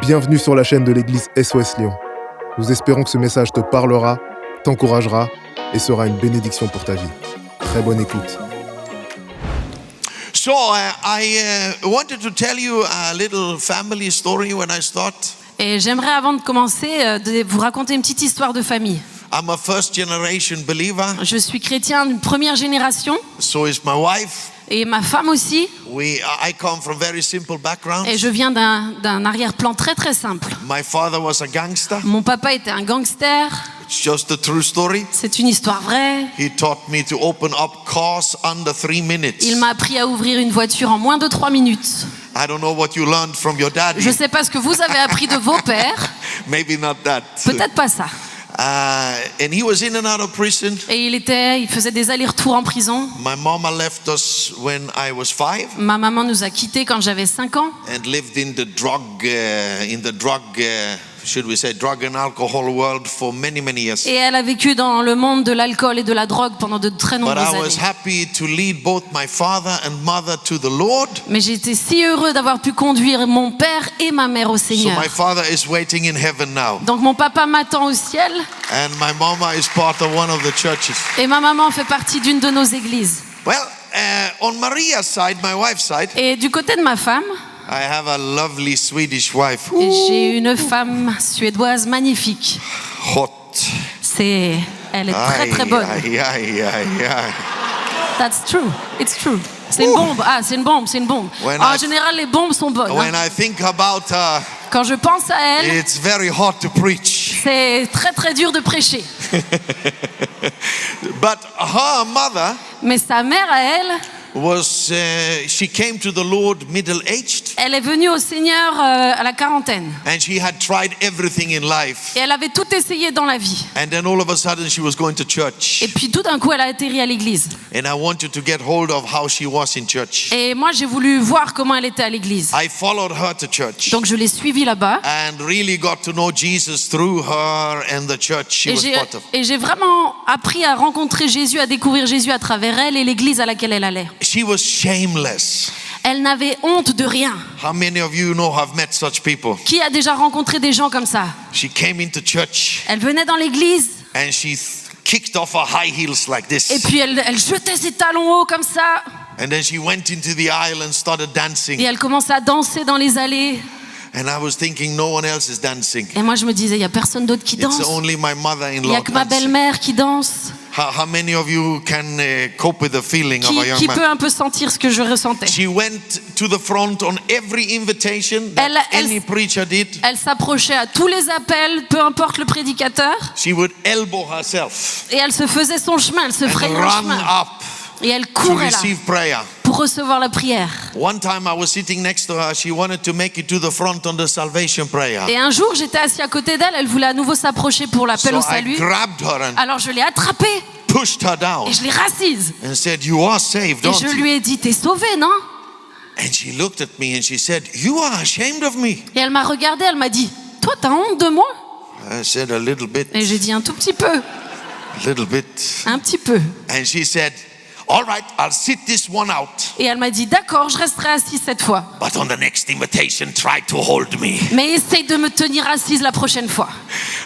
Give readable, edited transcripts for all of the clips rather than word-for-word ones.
Bienvenue sur la chaîne de l'église SOS Lyon. Nous espérons que ce message te parlera, t'encouragera et sera une bénédiction pour ta vie. Très bonne écoute. So I wanted to tell you a little family story when I start. Et j'aimerais, avant de commencer, de vous raconter une petite histoire de famille. I'm a first generation believer. Je suis chrétien d'une première génération, So is my wife. et ma femme aussi. I come from very simple backgrounds. Et je viens d'un arrière-plan très très simple. My father was a gangster. Mon papa était un gangster. It's just a true story. C'est une histoire vraie. He taught me to open up cars under 3 minutes. Il m'a appris à ouvrir une voiture en moins de 3 minutes. I don't know what you learned from your daddy. Je ne sais pas ce que vous avez appris de vos pères. Maybe not that. Peut-être pas ça. And he was in and out of prison. Et il faisait des allers-retours en prison. My mama left us when I was 5 Ma maman nous a quittés quand j'avais 5 ans. and lived in the drug and alcohol world for many years. Et elle a vécu dans le monde de l'alcool et de la drogue pendant de très But nombreuses I was années. happy to lead both my father and mother to the Lord. Mais j'étais si heureux d'avoir pu conduire mon père et ma mère au So Seigneur. my father is waiting in heaven now. Donc mon papa m'attend au ciel And my mama is part of one of the churches. et ma maman fait partie d'une de nos églises. Well, on Maria's side, my wife's side, Et du côté de ma femme, I have a lovely Swedish wife. j'ai une femme suédoise magnifique. Hot. Elle est très très bonne. That's true. It's true. C'est une bombe. Ah, c'est une bombe, c'est une bombe. En général, les bombes sont bonnes. When I think about her, Quand je pense à elle, it's very hard to preach. c'est très très dur de prêcher. But her mother Mais sa mère à elle, she came to the Lord middle-aged, elle est venue au Seigneur à la quarantaine. and she had tried everything in life. Et elle avait tout essayé dans la vie. And then all of a sudden she was going to church. Et puis tout d'un coup, elle a atterri à l'église. And I want you to get hold of how she was in church. Et moi, j'ai voulu voir comment elle était à l'église. I followed her to church Donc je l'ai suivie là-bas. and really got to know Jesus through her and the church she was part of. Et j'ai vraiment appris à rencontrer Jésus, à découvrir Jésus à travers elle et l'église à laquelle elle allait. She was shameless. Elle n'avait honte de rien. How many of you know have met such people? Qui a déjà rencontré des gens comme ça? She came into church Elle venait dans l'église and she kicked off her high heels like et this. puis elle jetait ses talons hauts comme ça. And then she went into the aisle and started dancing. Et elle commençait à danser dans les allées. And I was thinking no one else is dancing. Et moi je me disais, il n'y a personne d'autre qui danse. It's only my Il n'y mother-in-law a que ma dancing. belle-mère qui dance. How many of you can cope with the feeling of a young Qui peut man? un peu sentir ce que je ressentais. She went to the front on every invitation that any preacher did. Elle s'approchait à tous les appels, peu importe le prédicateur. She would elbow herself Et elle se faisait son chemin, elle se and frayait un run chemin. up Et elle to courait là receive prayer. pour recevoir la prière. One time I was sitting next to her. She wanted to make it to the front on the salvation prayer. Et un jour, j'étais assis à côté d'elle, elle voulait à nouveau s'approcher pour l'appel So au I salut. grabbed her and Alors je l'ai attrapée pushed her down et je l'ai rassise. and said, "You are saved, Et aren't je you?" lui ai dit, t'es sauvé, non? And she looked at me and she said, "You are ashamed of me." Et elle m'a regardée, elle m'a dit, toi, t'as honte de moi? I said, "A little bit, Et j'ai dit, un tout petit peu, little bit." un petit peu. And she said, "All right, I'll sit this one out. Et elle m'a dit, d'accord, je resterai assise cette fois. But on the next invitation, try to hold me." Mais essaye de me tenir assise la prochaine fois.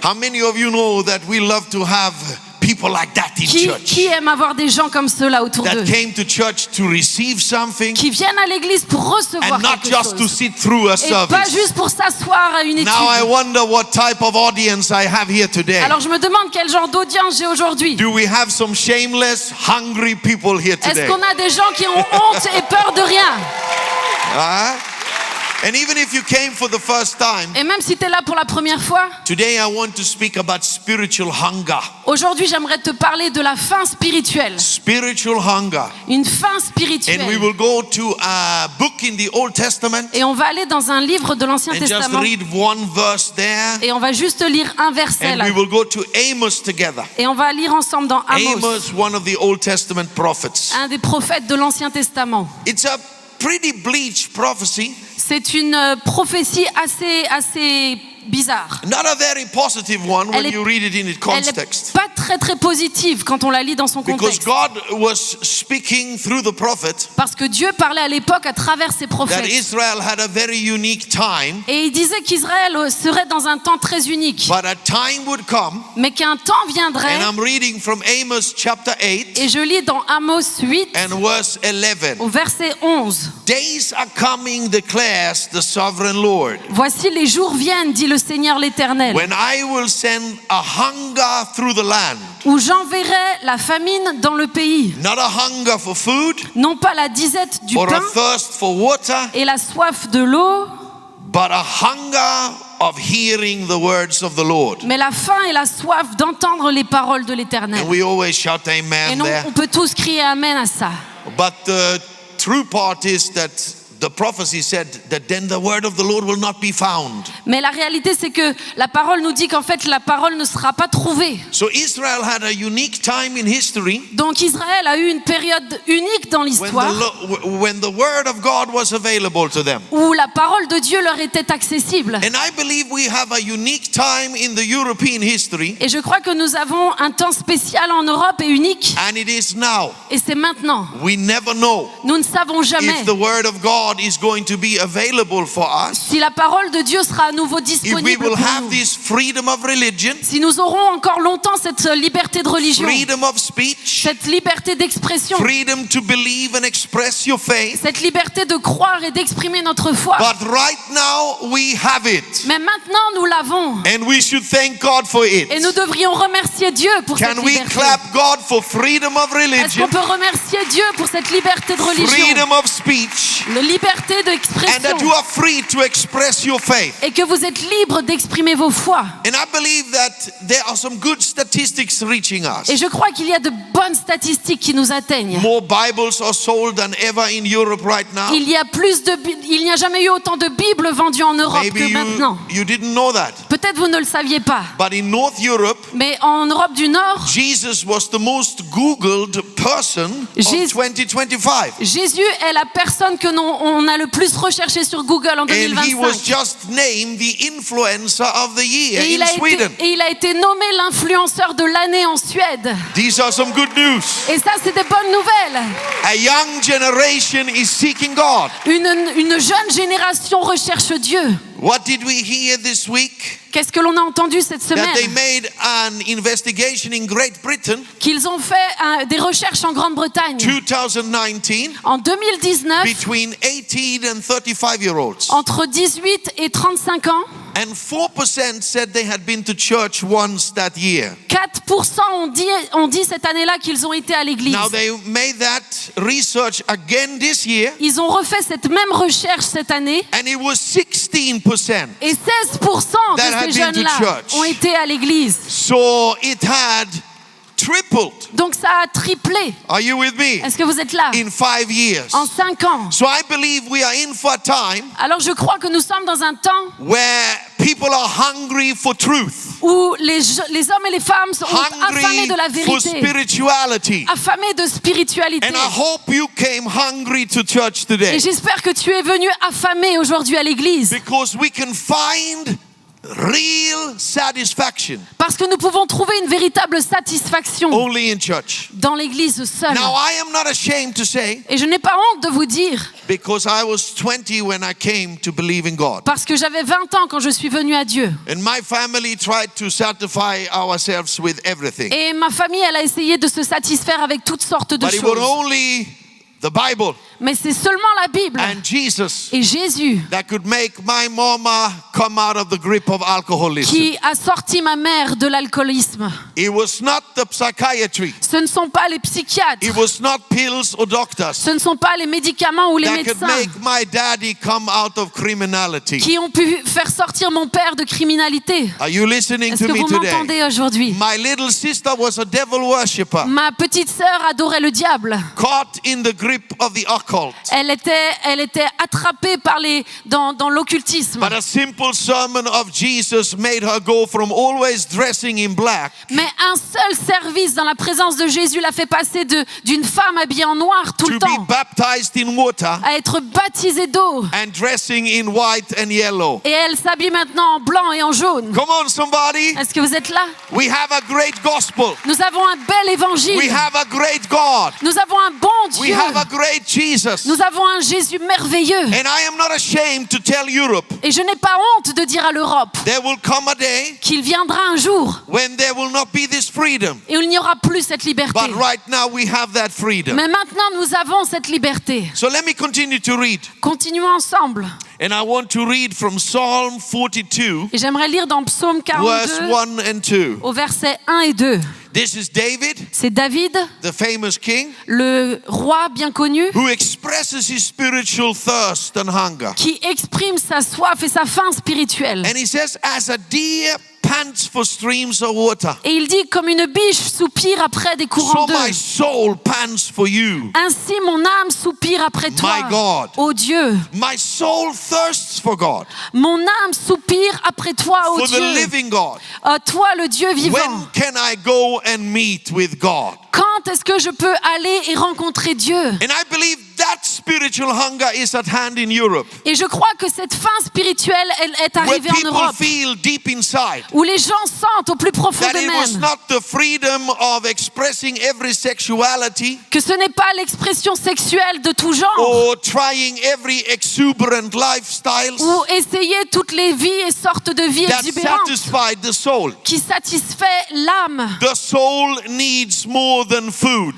How many of you know that we love to have people like that in Qui church? aime avoir des gens comme ceux-là autour That d'eux? came to church to receive something Qui viennent à l'église pour recevoir and not quelque just to chose. sit through a Et pas service. juste pour s'asseoir à une étude. Now I wonder what type of audience I have here today. Alors je me demande quel genre d'audience j'ai aujourd'hui. Do we have some shameless, hungry people here Est-ce today? qu'on a des gens qui ont honte et peur de rien? Huh? And even if you came for the first time, Et même si tu es là pour la première fois, today I want to speak about spiritual hunger. aujourd'hui j'aimerais te parler de la faim spirituelle. Spiritual hunger. Une faim And we spirituelle. will go to a book in the Old Testament Et on va aller dans un livre de l'Ancien and just Testament. read one verse there. Et on va juste lire un verset And là. we will go to Amos together. Et on va lire ensemble dans Amos, Amos, one of the Old Testament prophets. un des prophètes de l'Ancien Testament. It's a pretty bleak prophecy. C'est une prophétie assez bizarre. Not a very positive one when Elle est- you read it in its Elle n'est context. pas très positive quand on la lit dans son Because contexte. God was speaking through the prophet Parce que Dieu parlait à l'époque à travers ses that prophètes. Israel had a very unique time, Et il disait qu'Israël serait dans un temps très unique. but a time would come, Mais qu'un temps viendrait, and I'm reading from Amos chapter 8 et je lis dans Amos 8 and verse 11. au verset 11. Days are coming, declares the sovereign Lord, Voici les jours viennent, dit le Seigneur l'Éternel, when I will send a hunger through the land, où j'enverrai la famine dans le pays. not a hunger for food Non pas la disette du or pain a thirst for water, et la soif de l'eau, but a hunger of hearing the words of the Lord. mais la faim et la soif d'entendre les paroles de l'Éternel. And we always shout Et amen non, there. on peut tous crier Amen à ça. But the true part is that the prophecy said that then the word of the Lord will not be found. Mais la réalité, c'est que la parole nous dit qu'en fait, la parole ne sera pas trouvée. So Israel had a unique time in history Donc Israël a eu une période unique dans l'histoire when the word of God was available to them. où la parole de Dieu leur était accessible. And I believe we have a unique time in the European history, Et je crois que nous avons un temps spécial en Europe et unique. and it is now. Et c'est maintenant. We never know Nous ne savons jamais if the word of God is going to be available for us, si la parole de Dieu sera à nouveau if we disponible will pour have nous. this freedom of religion, Si nous aurons encore longtemps cette liberté de religion, freedom of speech, cette liberté d'expression, freedom to believe and express your faith. cette liberté de croire et d'exprimer notre foi. But right now we have it, Mais maintenant, nous l'avons. and we should thank God for it. Et nous devrions remercier Dieu pour cette Can we liberté. clap God for freedom of Est-ce religion, qu'on peut remercier Dieu pour cette liberté de religion, freedom of speech, la liberté and that d'expression, you are free to express your faith? et que vous êtes libre d'exprimer vos foi. And I believe that there are some good statistics reaching us. Et je crois qu'il y a de bonnes statistiques qui nous atteignent. More Bibles are sold than ever in Europe right now. Il n'y a jamais eu autant de Bibles vendues en Europe Maybe que maintenant. you didn't know that. Peut-être vous ne le saviez pas. But in North Europe, Mais en Europe du Nord, Jesus was the most Googled person of Jesus- 2025. Jésus est la personne que on a le plus recherché sur Google en And he 2025. was just named the influencer of the year Et in Sweden. il a été nommé l'influenceur de l'année en Suède. These are some good news. Et ça, c'est des bonnes nouvelles. A young generation is seeking God. Une jeune génération recherche Dieu. What did we hear this week? Qu'est-ce que l'on a entendu cette That they semaine? made an investigation in Great Britain, Qu'ils ont fait des recherches en Grande-Bretagne 2019, en 2019 between 18 and 35-year-olds. entre 18 et 35 ans. And 4% said they had been to church once that year. 4% ont dit cette année-là qu'ils ont été à l'église. Now they made that research again this year, Ils ont refait cette même recherche cette année and it was 16%. et 16% de That had ces been to jeunes-là church. ont été à l'église. So it had tripled. Donc ça a triplé. Are you with me? Est-ce que vous êtes là? In 5 years. En 5 ans. So I believe we are in for a time Alors je crois que nous sommes dans un temps where people are hungry for truth, où les hommes et les femmes sont affamés hungry de la for vérité, spirituality. affamés de spiritualité. And I hope you came hungry to church today, Et j'espère que tu es venu affamé aujourd'hui à l'église. because we can find real satisfaction Parce que nous pouvons trouver une véritable satisfaction only in church. dans l'église seule. Now I am not ashamed to say, Et je n'ai pas honte de vous dire, because I was 20 when I came to believe in God. parce que j'avais 20 ans quand je suis venue à Dieu. And my family tried to satisfy ourselves with everything. Et ma famille, elle a essayé de se satisfaire avec toutes sortes de But it was choses. only the Bible Mais c'est seulement la Bible and Jesus et Jésus that could make my mama come out of the grip of alcoholism. qui a sorti ma mère de l'alcoolisme. It was not the psychiatry. Ce ne sont pas les psychiatres, It was not pills or doctors ce ne sont pas les médicaments ou les that could médecins make my daddy come out of criminality. qui ont pu faire sortir mon père de criminalité. Are you listening Est-ce to que me vous today? m'entendez aujourd'hui? My little sister was a devil worshipper, Ma petite sœur adorait le diable, caught in the grip of the occult. Elle était attrapée par dans l'occultisme. But a simple sermon of Jesus made her go from always dressing in black. Mais un seul service dans la présence de Jésus l'a fait passer d'une femme habillée en noir tout le To be temps baptized in water à être baptisée d'eau. and dressing in white and yellow. Et elle s'habille maintenant en blanc et en jaune. Come on, somebody. Est-ce que vous êtes là? We have a great gospel. Nous avons un bel évangile. We have a great God. Nous avons un bon We Dieu. have a great Jesus. Nous avons un Jésus merveilleux. And I am not ashamed to tell Europe, Et je n'ai pas honte de dire à l'Europe there will come a day qu'il viendra un jour when there will not be this freedom. et où il n'y aura plus cette liberté. But right now we have that freedom. Mais maintenant, nous avons cette liberté. So let me continue to read. Continuons ensemble. And I want to read from Psalm 42, Et j'aimerais lire dans Psaume verse 42, 1 and 2. au verset 1 et 2. This is David, C'est David, the famous king, le roi bien connu, who expresses his spiritual thirst and hunger. qui exprime sa soif et sa faim spirituelle. And he says, as a deer pants for streams of water, Et il dit, comme une biche soupire après des courants so d'eau, my soul pants for you. ainsi mon âme soupire après toi, My God. ô Dieu. My soul thirsts for God, Mon âme soupire après toi, ô for the Dieu. living God. Toi, le Dieu vivant. When can I go and meet with God? Quand est-ce que je peux aller et rencontrer Dieu? And I believe that spiritual hunger is at hand in Europe, Et je crois que cette faim spirituelle, elle est where arrivée en people Europe, feel deep inside où les gens sentent au plus profond that it was d'eux-mêmes not the freedom of expressing every sexuality que ce n'est pas l'expression sexuelle de tout genre, or trying every exuberant lifestyles ou essayer toutes les vies et sortes de vies that exubérantes satisfied the soul. qui satisfait l'âme. The soul needs more than food.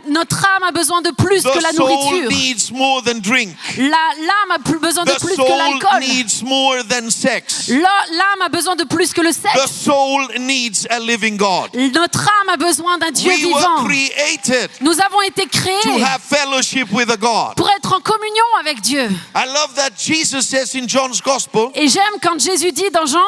Notre âme a besoin de plus que la The soul nourriture. needs more than drink. L'âme a besoin de The plus que soul l'alcool. needs more than sex. L'âme a besoin de plus que le The sexe. soul needs a living God. Notre âme a besoin d'un Dieu We were vivant. created Nous avons été to créés have fellowship with a God. pour être en communion avec Dieu. I love that Jesus says in John's Gospel, Et j'aime quand Jésus dit dans Jean,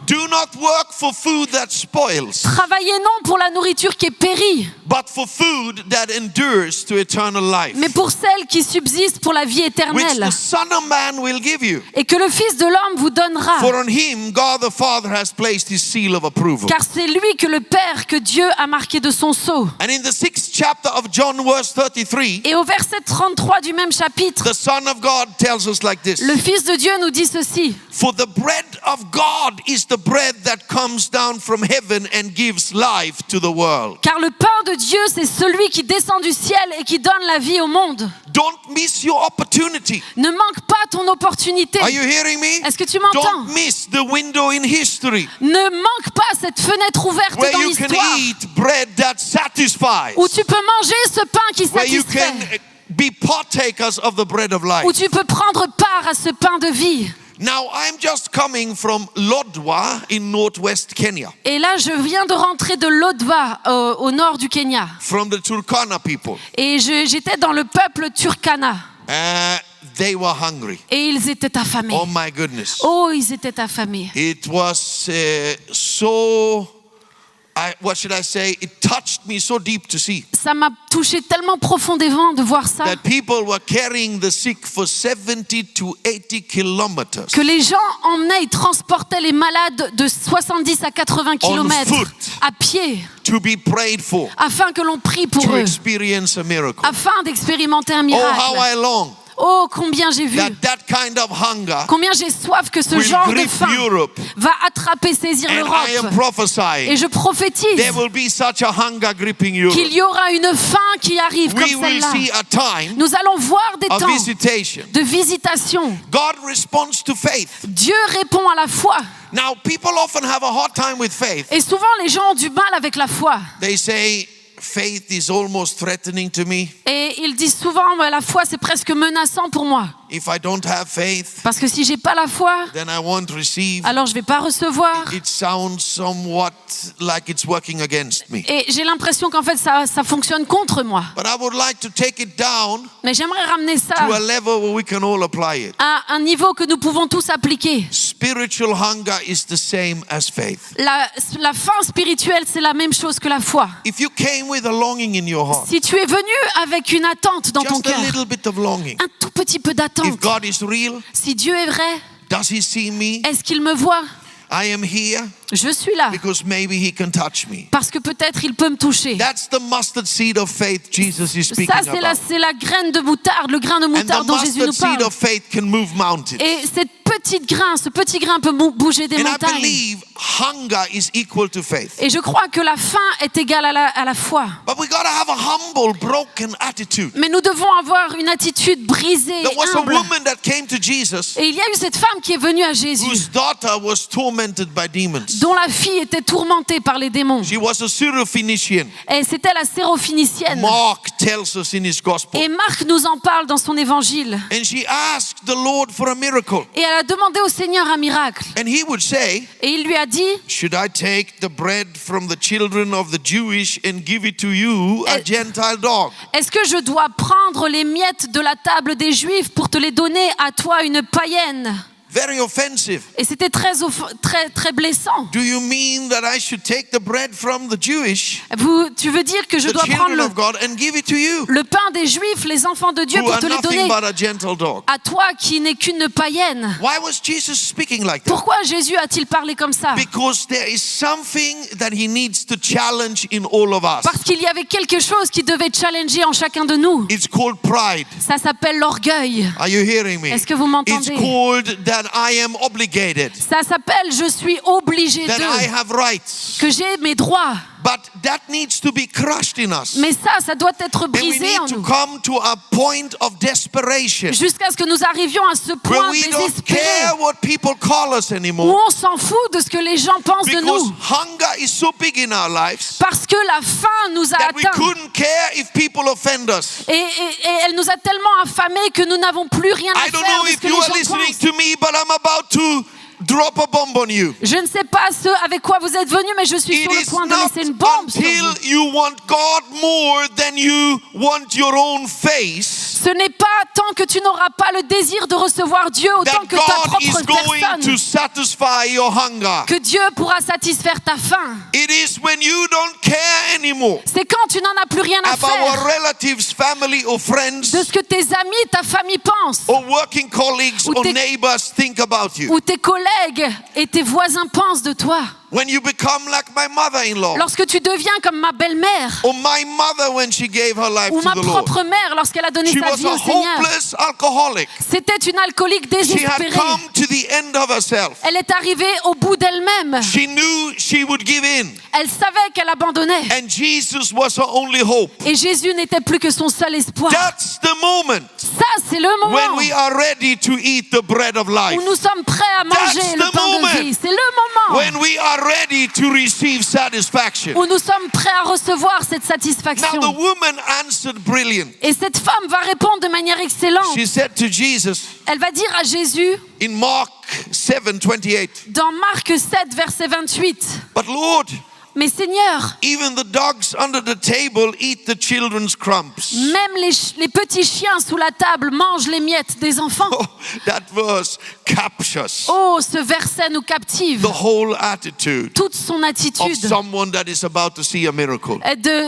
do not work for food that spoils, travaillez non pour la nourriture qui est périe, but for food that endures to eternal life, mais pour celle qui subsiste pour la vie which éternelle, the Son of Man will give you. et que le Fils de l'homme vous donnera. For on him God the Father has placed his seal of approval. Car c'est lui que le Père, que Dieu a marqué de son sceau. And in the 6th chapter of John, verse 33, Et au verset 33 du même chapitre, the Son of God tells us like this: le Fils de Dieu nous dit ceci. For the bread of God is the bread that comes down from heaven and gives life to the world. Car le pain de Dieu, c'est celui qui descend du ciel et qui donne la vie au monde. Don't miss your opportunity. Ne manque pas ton opportunité. Are you hearing me? Est-ce que tu m'entends? Don't miss the window in history Ne manque pas cette fenêtre ouverte where dans you can l'histoire eat bread that satisfies, où tu peux manger ce pain qui where you satisfait, can be partakers of the bread of life. où tu peux prendre part à ce pain de vie. Now, I'm just coming from Lodwar in northwest Kenya, Et là, je viens de rentrer de Lodwar, au nord du Kenya. from the Turkana people. Et j'étais dans le peuple Turkana. They were hungry. Et ils étaient affamés. Oh my goodness. Oh, ils étaient affamés. It was what should I say? It touched me so deep to see Ça m'a touché tellement profondément de voir ça, that people were carrying the sick for 70 to 80 kilometers que les gens emmenaient, ils transportaient les malades de 70 à 80 kilomètres foot. à pied, to be prayed for, afin que l'on prie pour to eux, experience a miracle. afin d'expérimenter un Oh, how miracle. I long Oh, combien j'ai vu, that kind of hunger combien j'ai soif que ce will genre de grip faim Europe. va attraper, saisir And I am l'Europe. prophesying Et je prophétise there will be such a hunger gripping Europe. qu'il y aura une faim qui arrive We comme will celle-là. see a time Nous allons voir des of temps visitation. de visitation. God responds to faith. Dieu répond à la foi. Now, people often have a hard time with faith. Et souvent, les gens ont du mal avec la foi. They say, faith is almost threatening to me. Et ils disent souvent, la foi, c'est presque menaçant pour moi. If I don't have faith, Parce que si j'ai pas la foi, then I won't receive. alors je vais pas recevoir. It sounds somewhat like it's working against me. Et j'ai l'impression qu'en fait ça fonctionne contre moi. But I would like to take it down Mais j'aimerais ramener ça to a level where we can all apply it. à un niveau que nous pouvons tous appliquer. Spiritual hunger is the same as faith. La faim spirituelle, c'est la même chose que la foi. If you came with a longing in your heart, Si tu es venu avec une attente dans ton just a cœur, little bit of longing. un tout petit peu If d'attente. God is real, Si Dieu est vrai, does He see me? est-ce qu'il me voit? I am here Je suis là. because maybe He can touch me. Parce que peut-être il peut me toucher. That's the mustard seed of faith Jesus is speaking Ça, about. c'est la graine de moutarde, le grain de And the moutarde dont Jésus mustard nous seed parle. of faith can move mountains. Et ce petit grain peut bouger des And I montagnes. believe hunger is equal to faith. Et je crois que la faim est égale à la foi. But we got to have a humble, broken attitude. Mais nous devons avoir une attitude brisée, There was a humble. woman that came to Jesus Et il y a eu cette femme qui est venue à Jésus, whose daughter was tormented by demons. dont la fille était tourmentée par les démons. She was a Syrophoenician. Et c'était la Sérophénicienne. Mark tells us in his gospel. Et Marc nous en parle dans son évangile. And she asked the Lord for a miracle. Et elle a demandé au Seigneur un miracle. And he would say, Et il lui a dit, should I take the bread from the children of the Jewish and give it to you, a Gentile dog? est-ce que je dois prendre les miettes de la table des Juifs pour te les donner à toi, une païenne? Very offensive. Et c'était très blessant. Do you mean that I should take the bread from the Jewish, Tu veux dire que je the dois prendre children of God, and give it to you, le pain des Juifs, les enfants de Dieu, who pour are te les nothing donner but a gentle dog? à toi qui n'es qu'une païenne? Why was Jesus speaking like that? Pourquoi Jésus a-t-il parlé comme ça? Because there is something that he needs to challenge in all of us. Parce qu'il y avait quelque chose qui devait challenger en chacun de nous. It's called pride. Ça s'appelle l'orgueil. Are you hearing me? Est-ce que vous It's m'entendez? called that I am obligated, Ça s'appelle je suis obligé that I de, have rights. que j'ai mes droits. But that needs to be crushed in us. Mais ça doit être And we brisé en need to nous. come to a point of desperation Jusqu'à ce que nous arrivions à ce where point we don't désespéré care what people call us où anymore, on s'en fout de ce que les gens pensent de because nous. hunger is so big in our lives Parce que la faim nous a that we atteints. couldn't care if people offend us. Et elle nous a tellement affamés que nous n'avons plus rien à I don't faire know de ce if que you les are gens listening pensent. to me, but I'm about to drop a bomb on you. Je ne sais pas ce avec quoi vous êtes venus, mais je suis It sur le is point de not laisser une bombe sur until vous. you want God more than you want your own face Ce n'est pas tant que tu n'auras pas le désir de recevoir Dieu autant that que ta God is propre going to personne, satisfy your hunger. que Dieu pourra satisfaire ta faim. It is when you don't care anymore C'est quand tu n'en as plus rien à about what faire relatives, family, or de friends, ce que tes amis, ta famille pensent, or working colleagues, Ou or tes- neighbors think about you. ou tes collègues et tes voisins pensent de toi. When you become like my mother-in-law, Lorsque tu deviens comme ma belle-mère or my mother when she gave her life ou to ma the Lord. propre mère lorsqu'elle a donné She sa was vie a au Seigneur. hopeless alcoholic. C'était une alcoolique She had désespérée. come to the end of herself. Elle est arrivée au bout d'elle-même. She knew she would give in. Elle savait qu'elle abandonnait. And Jesus was her only hope. Et Jésus n'était plus que son seul espoir. That's the moment Ça, c'est le when moment we are ready to eat the bread of life. où nous sommes prêts à manger That's le the pain moment de vie. C'est le moment When we are ready to receive satisfaction. où nous sommes prêts à recevoir cette Now satisfaction. the woman answered brilliant. Et cette femme va répondre de manière excellente. She said to Jesus Elle va dire à Jésus, in Mark 7:28, dans Marc 7, verset 28, but Lord, « Mais Seigneur, even the dogs under the table eat the children's crumbs. même les petits chiens sous la table mangent les miettes des enfants. Oh, that verse captures Oh, ce verset nous captive. the whole attitude Toute son of attitude. someone that is about to see a miracle.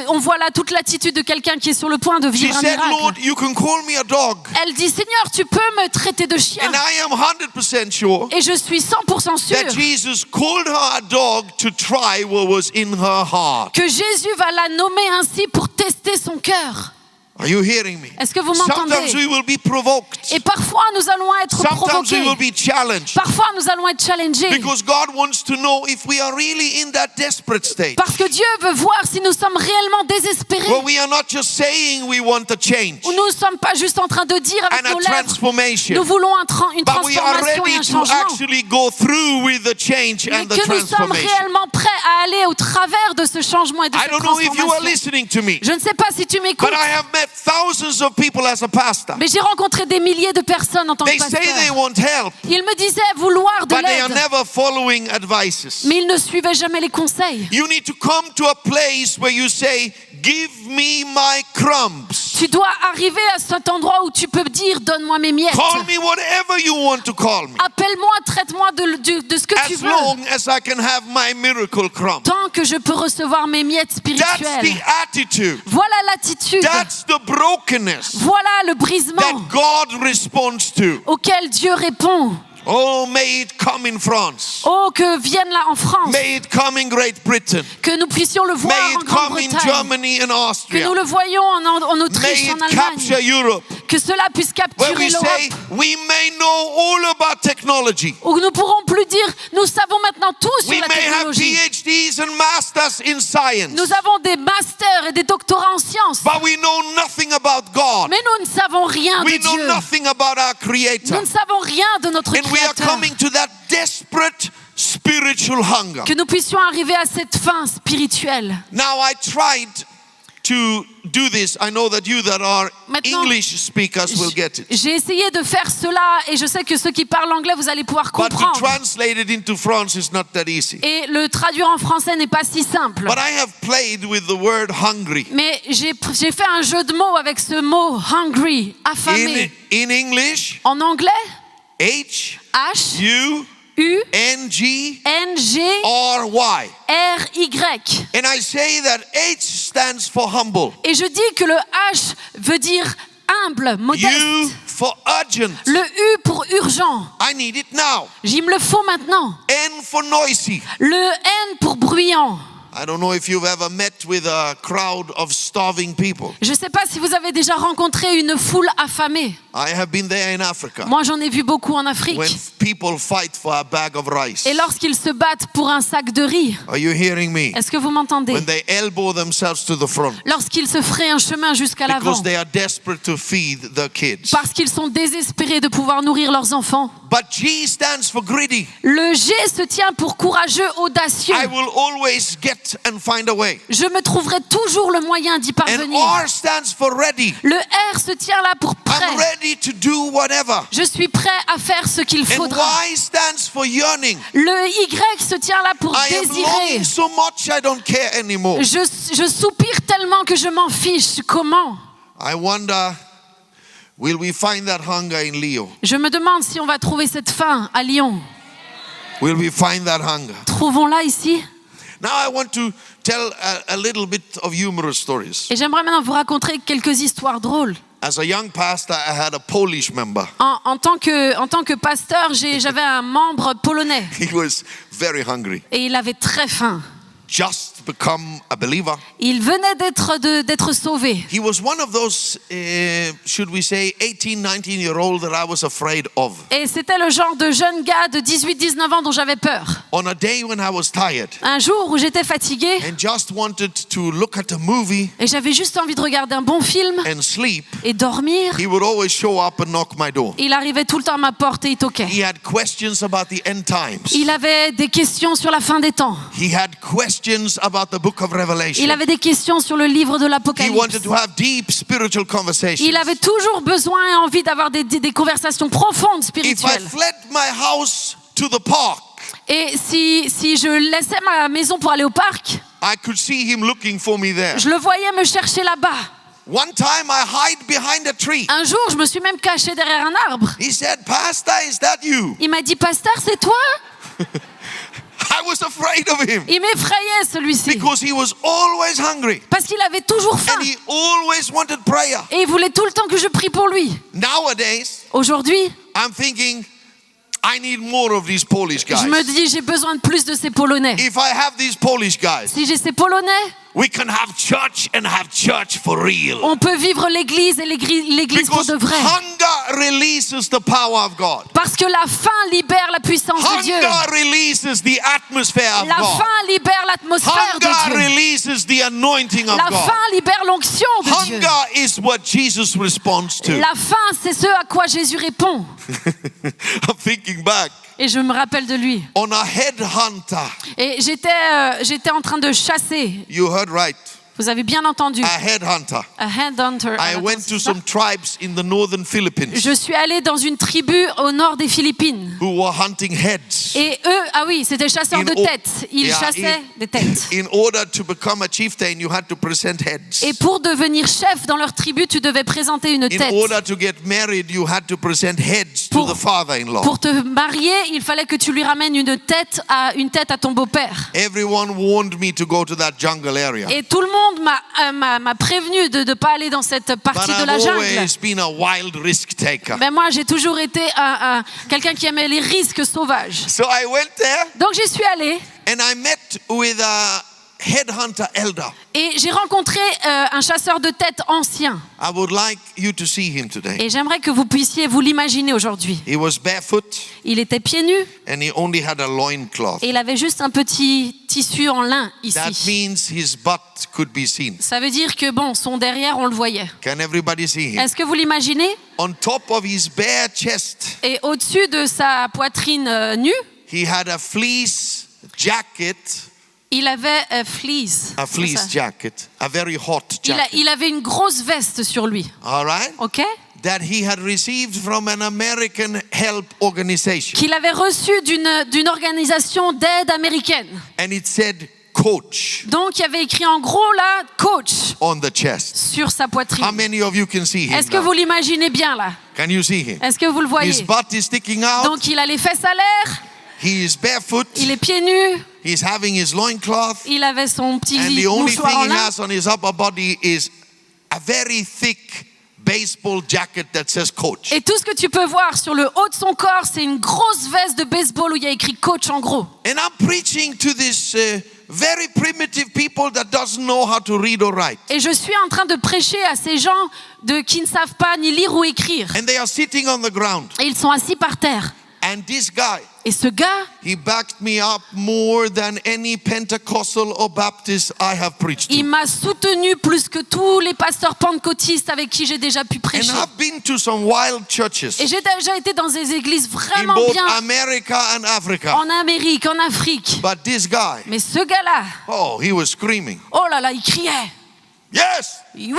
On voit là toute l'attitude de quelqu'un qui est sur le point de She vivre un said, miracle. Lord, you can call me a dog. Elle dit, Seigneur, tu peux me traiter de chien. And I am 100% sure Et je suis 100% sûre that Jesus called her a dog to try what was in her heart. que Jésus va la nommer ainsi pour tester son cœur. Are you hearing me? Est-ce que vous Sometimes m'entendez? we will be provoked. Et parfois, nous allons être Sometimes we provoqués. will be challenged. Parfois, nous allons être challengés. Because God wants to know if we are really in that desperate state. Parce que Dieu veut voir si nous sommes réellement désespérés. Where we are not just saying we want a change Où nous ne sommes pas juste en train de dire avec and a nos lèvres, transformation, nous voulons une but we are transformation et ready un to changement. actually go through with the change Mais and the que nous sommes transformation. réellement prêts à aller au travers de ce changement et de I cette don't know if you are transformation. listening to me, Je ne sais pas si tu m'écoutes, but I have met thousands of people as a pastor. mais j'ai rencontré des milliers de personnes en tant que They say they pasteur. want help, Ils me disaient vouloir de but they are l'aide, never following advices. mais ils ne suivaient jamais les conseils. You need to come to a place where you say, give me my crumbs. Tu dois arriver à cet endroit où tu peux dire donne-moi mes miettes. Call me whatever you want to call me. Appelle-moi, traite-moi de ce que tu As veux. long as I can have my miracle crumb. Tant que je peux recevoir mes miettes That's spirituelles. the attitude. Voilà l'attitude. That's the brokenness Voilà le brisement that God responds to. auquel Dieu répond. Oh, may it come in France. Oh, que vienne là en France. May it come in Great Britain. Que nous puissions le voir May en it come in Grande-Bretagne. Germany and Que nous Austria. le voyons en May Autriche, en it capture Allemagne. Europe. Que cela puisse Where capturer we say l'Europe. we may know all about technology. Où nous ne pourrons plus dire nous savons maintenant tout sur We la may have technologie. PhDs and masters in science. Nous avons des masters et des doctorats en sciences. But we know nothing about God. Mais nous ne savons rien de We know Dieu. nothing about our Nous Creator. ne savons rien de notre And we are Créateur. coming to that desperate spiritual hunger. Que nous puissions arriver à cette fin spirituelle. Now I tried to do this. I know that you that are Maintenant, English speakers will get it. J'ai essayé de faire cela et je sais que ceux qui parlent anglais, vous allez pouvoir But to comprendre. translate it into France is not that easy. Et le traduire en français n'est pas si simple. But I have played with the word hungry. Mais j'ai fait un jeu de mots avec ce mot hungry, affamé. In English, En anglais, H H U U N G N G R Y. R Y. And I say that H stands for humble. Et je dis que le H veut dire humble, U modeste. for urgent. Le U pour urgent. I need it now. Il me le faut maintenant. N for noisy. Le N pour bruyant. I don't know if you've ever met with a crowd of starving people. Je ne sais pas si vous avez déjà rencontré une foule affamée. I have been there in Africa. Moi, j'en ai vu beaucoup en Afrique. When people fight for a bag of rice. Et lorsqu'ils se battent pour un sac de riz, Are you hearing me? est-ce que vous m'entendez? When they elbow themselves to the front Lorsqu'ils se feraient un chemin jusqu'à l'avant, because they are desperate to feed their kids. parce qu'ils sont désespérés de pouvoir nourrir leurs enfants. But G stands for greedy. Le G se tient pour courageux, audacieux. I will always get and find a way. Je me trouverai toujours le moyen d'y And parvenir. R stands for ready. Le R se tient là pour prêt. I'm ready to do whatever. Je suis prêt à faire ce qu'il And faudra. Y stands for yearning. Le Y se tient là pour I am désirer. longing so much I don't care anymore. Je soupire tellement que je m'en fiche. Comment? I wonder, will we find that hunger in Leo? Je me demande si on va trouver cette faim à Lyon. Will we find that hunger? Trouvons-la ici. Now I want to tell a little bit of humorous stories. Et j'aimerais maintenant vous raconter quelques histoires drôles. As a young pastor, I had a Polish member. En tant que pasteur, j'avais un membre polonais He was very hungry. et il avait très faim. Just become a believer. Il venait d'être sauvé. He was one of those, should we say, 18, 19-year-old that I was afraid of. Et c'était le genre de jeune gars de 18-19 ans dont j'avais peur. On a day when I was tired Un jour où j'étais fatiguée and just wanted to look at a movie et j'avais juste envie de regarder un bon film and sleep, et dormir, he would always show up and knock my door. il arrivait tout le temps à ma porte et il toquait. He had questions about the end times. Il avait des questions sur la fin des temps. He had questions about the book of Il Revelation. avait des questions sur le livre de He l'Apocalypse. wanted to have deep spiritual conversations. Il avait toujours besoin et envie d'avoir des conversations profondes, If I spirituelles. fled my house to the park, Et si je laissais ma maison pour aller au parc, I could see him looking for me there. je le voyais me chercher là-bas. One time I hide behind a tree. Un jour, je me suis même cachée derrière un arbre. He said, Pastor, is that you? Il m'a dit, Pasteur, c'est toi? I was afraid of him Il m'effrayait celui-ci. because he was always hungry Parce qu'il avait toujours faim. and he always wanted prayer. Et il voulait tout le temps que je prie pour lui. Nowadays, Aujourd'hui, I'm thinking, I need more of these Polish guys. je me dis, j'ai besoin de plus de ces Polonais. If I have these Polish guys, Si j'ai ces Polonais, we can have church and have church for real. on peut vivre l'église et l'église pour Because de vrai. hunger releases the power of God. Parce que la faim libère la puissance de Dieu. Hunger releases releases the atmosphere of La God. faim libère l'atmosphère de Hunger Dieu. releases the anointing of La God. faim libère l'onction de Dieu. Hunger is what Jesus responds to. La faim, c'est ce à quoi Jésus répond. I'm thinking back Et je me rappelle de lui. on a headhunter. Et j'étais en train de chasser. You heard right. Vous avez bien entendu. A headhunter. A headhunter. I went to some tribes in the northern Philippines Je suis allée dans une tribu au nord des Philippines. who were hunting heads. Et eux, ah oui, c'était chasseurs de têtes. Ils chassaient des têtes. In order to become a chieftain, you had to present heads. Et pour devenir chef dans leur tribu, tu devais présenter une In tête. order to get married, you had to present heads to the father-in-law. Pour te marier, il fallait que tu lui ramènes une tête à ton beau-père. Everyone warned me to go to that jungle area. Et tout le monde m'a prévenu de ne pas aller dans cette partie But de la I've jungle. always been a wild risk taker. Mais moi, j'ai toujours été quelqu'un qui aimait les risques sauvages. So I went there Donc j'y suis allée and I met with a headhunter elder. et j'ai rencontré un chasseur de têtes ancien. I would like you to see him today. Et j'aimerais que vous puissiez vous l'imaginer aujourd'hui. He was barefoot Il était pieds nus and he only had a loincloth. et il avait juste un petit tissu en lin That ici. means his butt could be seen. Ça veut dire que bon, son derrière, on le voyait. Can everybody see him? Est-ce que vous l'imaginez? On top of his bare chest, Et au-dessus de sa poitrine nue, he had a fleece jacket, il avait fleece. a fleece jacket, a very hot jacket. Il avait une grosse veste sur lui. All right? Ok? That he had received from an American help organization. Qu'il avait reçu d'une organisation d'aide américaine. And it said coach Donc il y avait écrit en gros là, coach, on the chest. sur sa How poitrine. many of you can see him Est-ce que now? vous l'imaginez bien là? Can you see him? Est-ce que vous le His voyez? butt is sticking out. Donc il a les fesses à l'air, He is barefoot. il est pieds nus, He's having his loincloth. il avait son petit And the only mouchoir en thing he lin. has on his upper body is a very thick baseball jacket that says coach. Et tout ce que tu peux voir sur le haut de son corps, c'est une grosse veste de baseball où il y a écrit coach en gros. And I'm preaching to this very primitive people that doesn't know how to read or write. Et je suis en train de prêcher à ces gens qui ne savent pas ni lire ou écrire. And they are sitting on the ground. Et ils sont assis par terre. And this guy, Et ce gars, he backed me up more than any Pentecostal or Baptist I have preached il to. m'a soutenu plus que tous les pasteurs pentecôtistes avec qui j'ai déjà pu And prêcher. I've been to some wild Et churches j'ai déjà été dans des églises in vraiment both bien America and Africa. en Amérique, en Afrique. But this guy, Mais ce gars-là, oh, he was screaming. oh là là, il criait. Yes, Oui,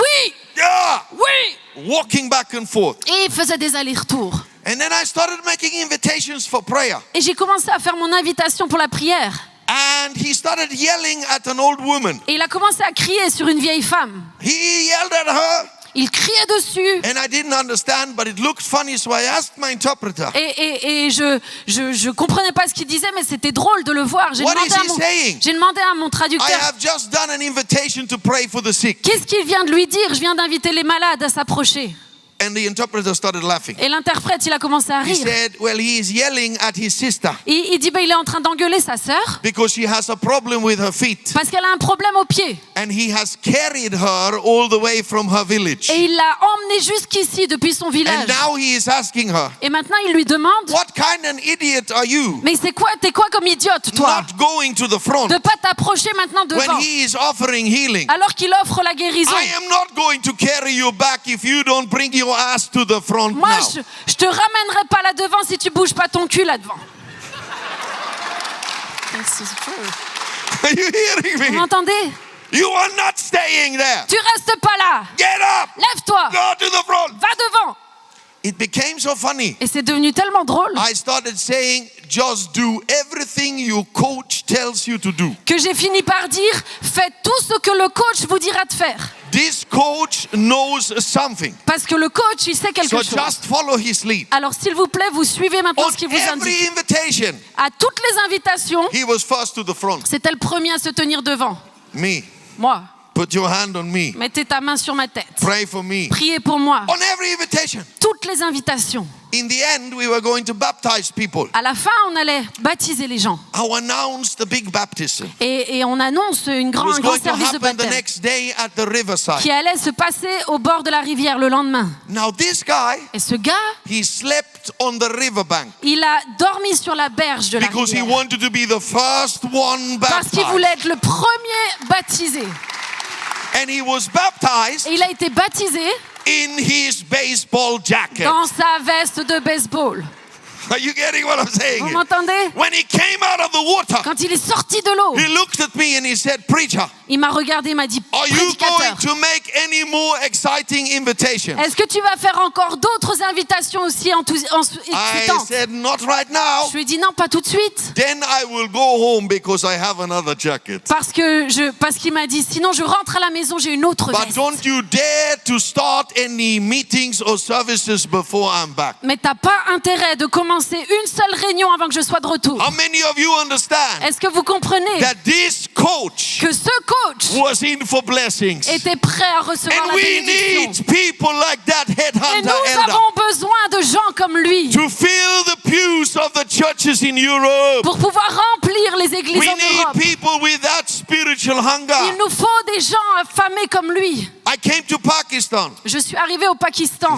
yeah, oui. walking back and forth. Et il faisait des allers-retours. And then I started making invitations for prayer. Et j'ai commencé à faire mon invitation pour la prière. And he started yelling at an old woman. Et il a commencé à crier sur une vieille femme. He yelled at her, Il criait dessus. and I didn't understand, but it looked funny, so I asked my interpreter, Et je comprenais pas ce qu'il disait, mais c'était drôle de le voir. J'ai What demandé, is he saying? j'ai demandé à mon I traducteur, have just done an invitation to pray for the sick. qu'est-ce qu'il vient de lui dire? Je viens d'inviter les malades à s'approcher. And the interpreter started laughing. Et l'interprète, il a commencé à He rire. said, well, he is yelling at his sister Il dit, il est en train d'engueuler sa sœur because she has a problem with her feet. parce qu'elle a un problème au pied. And he has carried her all the way from her village. Et il l'a emmenée jusqu'ici depuis son And village. now he is asking her, Et maintenant, il lui demande, what kind of idiot are you mais t'es quoi comme idiote, toi? not going to the front De pas t'approcher maintenant when devant, he is offering healing? alors qu'il offre la guérison. I am not going to carry you back if you don't bring your ass to the front Moi, now. je te ramènerai pas là devant si tu bouges pas ton cul là devant. Are you hearing Vous me? m'entendez? You are not staying there. Tu restes pas là. Get up. Lève-toi. Go to the front. Va devant. It became so funny. Et c'est devenu tellement drôle I started saying, just do everything your coach tells you to do. que j'ai fini par dire, faites tout ce que le coach vous dira de faire. This coach knows something. Parce que le coach, il sait quelque So chose. just follow his lead. Alors s'il vous plaît, vous suivez maintenant On ce qu'il vous every indique. invitation, À toutes les invitations, he was first to the front. c'était le premier à se tenir devant. Me. Moi. Put your hand on me. Mettez ta main sur ma tête. Pray for me. Priez pour moi. On every Every invitation. Toutes les invitations. In the end, we were going to baptize people. À la fin, on allait baptiser les gens. I announced the big baptism. Et on annonce un grand service de baptême the next day at the riverside. qui allait se passer au bord de la rivière le lendemain. Now this guy, et ce gars, he slept on the riverbank. Il a dormi sur la berge de la Because rivière. he wanted to be the first one baptized. Parce qu'il voulait être le premier baptisé. And he was baptized. Et il a été baptisé in his baseball jacket. dans sa veste de baseball. Are you getting what I'm saying? Vous m'entendez? When he came out of the water, quand il est sorti de l'eau, he looked at me and he said, "Preacher, il m'a regardé, il m'a dit, are you going prédicateur, to make any more exciting invitations?" est-ce que tu vas faire encore d'autres invitations aussi I excitantes? said, "Not right now." Je lui ai dit non, pas tout de suite. Then I will go home because I have another jacket. Parce qu'il m'a dit, sinon je rentre à la maison, j'ai une autre But veste. don't you dare to start any meetings or services before I'm back. Mais t'as pas intérêt de commencer une seule réunion avant que je sois de retour. How many of you understand Est-ce que vous comprenez that this coach que ce coach was in for blessings? était prêt à recevoir And la we bénédiction? need people like that Et headhunter nous elder avons besoin de gens comme lui to fill the pews of the churches in Europe. pour pouvoir remplir les églises We en Europe. need people with that spiritual hunger. Il nous faut des gens affamés comme lui. I came to Pakistan. Je suis arrivée au Pakistan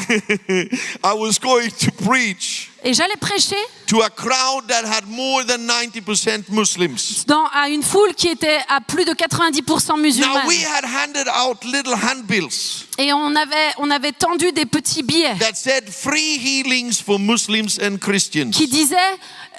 I was going to preach et j'allais prêcher to a crowd that had more than 90% Muslims. à une foule qui était à plus de 90% musulmane. Now we had handed out little handbills Et on avait tendu des petits billets that said free healings for Muslims and Christians. qui disaient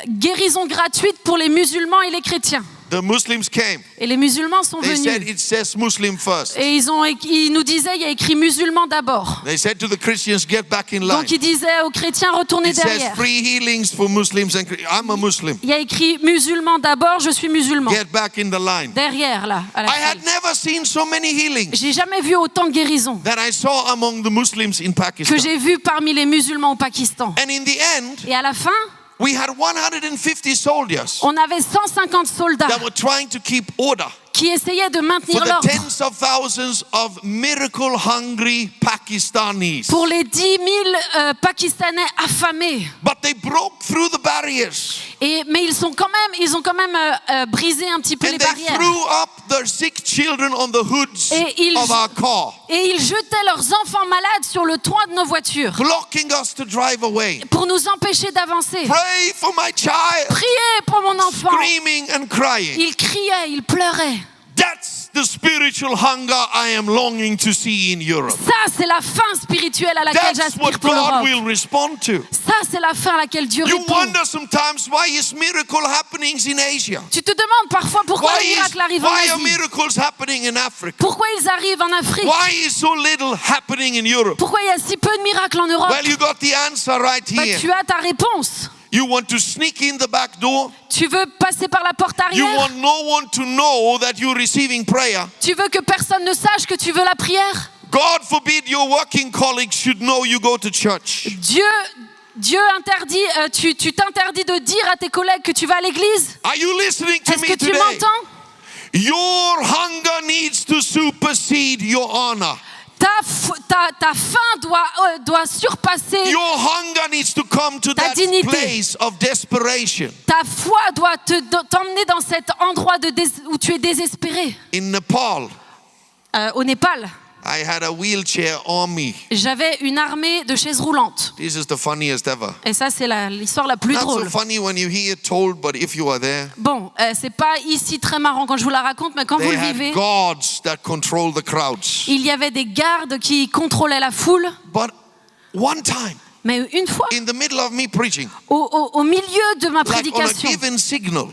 guérison gratuite pour les musulmans et les chrétiens. The Muslims came. Et les musulmans sont They said venus. it says Muslim first. Et ils nous disaient, il y a écrit musulman d'abord. They said to the Christians, get back in line. Donc ils disaient aux chrétiens, retournez It says derrière. free healings for Muslims and I'm a Muslim. Il y a écrit musulman d'abord, je suis musulman. Get back in the line. Derrière, là, à la I had file. never seen so many healings J'ai jamais vu autant de guérisons that I saw among the Muslims in que Pakistan. j'ai vu parmi les musulmans au Pakistan. And in the end, Et à la fin, we had 150 soldiers on avait 150 soldats that were trying to keep order qui essayaient de for maintenir the l'ordre tens of thousands of miracle-hungry Pakistanis. pour les 10 000 Pakistanais affamés. But they broke through the barriers Mais ils ont quand même brisé un petit peu les and they barrières. threw up their sick children on the hoods Et ils- of our car, Et ils jetaient leurs enfants malades sur le toit de nos voitures blocking us to drive away. pour nous empêcher d'avancer. Pray for my child, Priez pour mon enfant. screaming and crying. Il criait, il pleurait. That's the spiritual hunger I am longing to see in Europe. Ça, c'est la faim spirituelle à laquelle That's what j'aspire pour God l'Europe. will respond to. Ça, c'est la fin à laquelle Dieu You répond. wonder sometimes why is miracle happenings in Asia? Tu te demandes parfois pourquoi les miracles arrivent en Why are Asie. miracles happening in Africa? Pourquoi ils arrivent en Afrique. Why is so little happening in Europe? Pourquoi il y a si peu de miracles en Europe. Well, you got the answer right Bah, here. tu as ta réponse. You want to sneak in the back door. Tu veux passer par la porte You arrière. want no one to know that you're receiving prayer. Tu veux que personne ne sache que tu veux la prière. God forbid your working colleagues should know you go to church. Dieu interdit, tu t'interdis de dire à tes collègues que tu vas à l'église. Are you listening to Est-ce me que tu today? m'entends? Your hunger needs to supersede your honor. Ta faim doit surpasser. Your hunger needs to come to Ta that dignité. place of desperation. Ta foi doit t'emmener dans cet endroit où tu es désespéré. In Nepal, Au Népal, I had a wheelchair army. j'avais une armée de chaises roulantes. This is the funniest ever. Et ça, c'est l'histoire la plus Not so drôle. funny when you hear it told, but if you are there, Bon, c'est pas ici très marrant quand je vous la raconte, mais quand vous they le had vivez, guards that control the crowds. il y avait des gardes qui contrôlaient la foule. But one time, Mais une fois, in the middle of me preaching, au milieu de ma like on a prédication, given signal,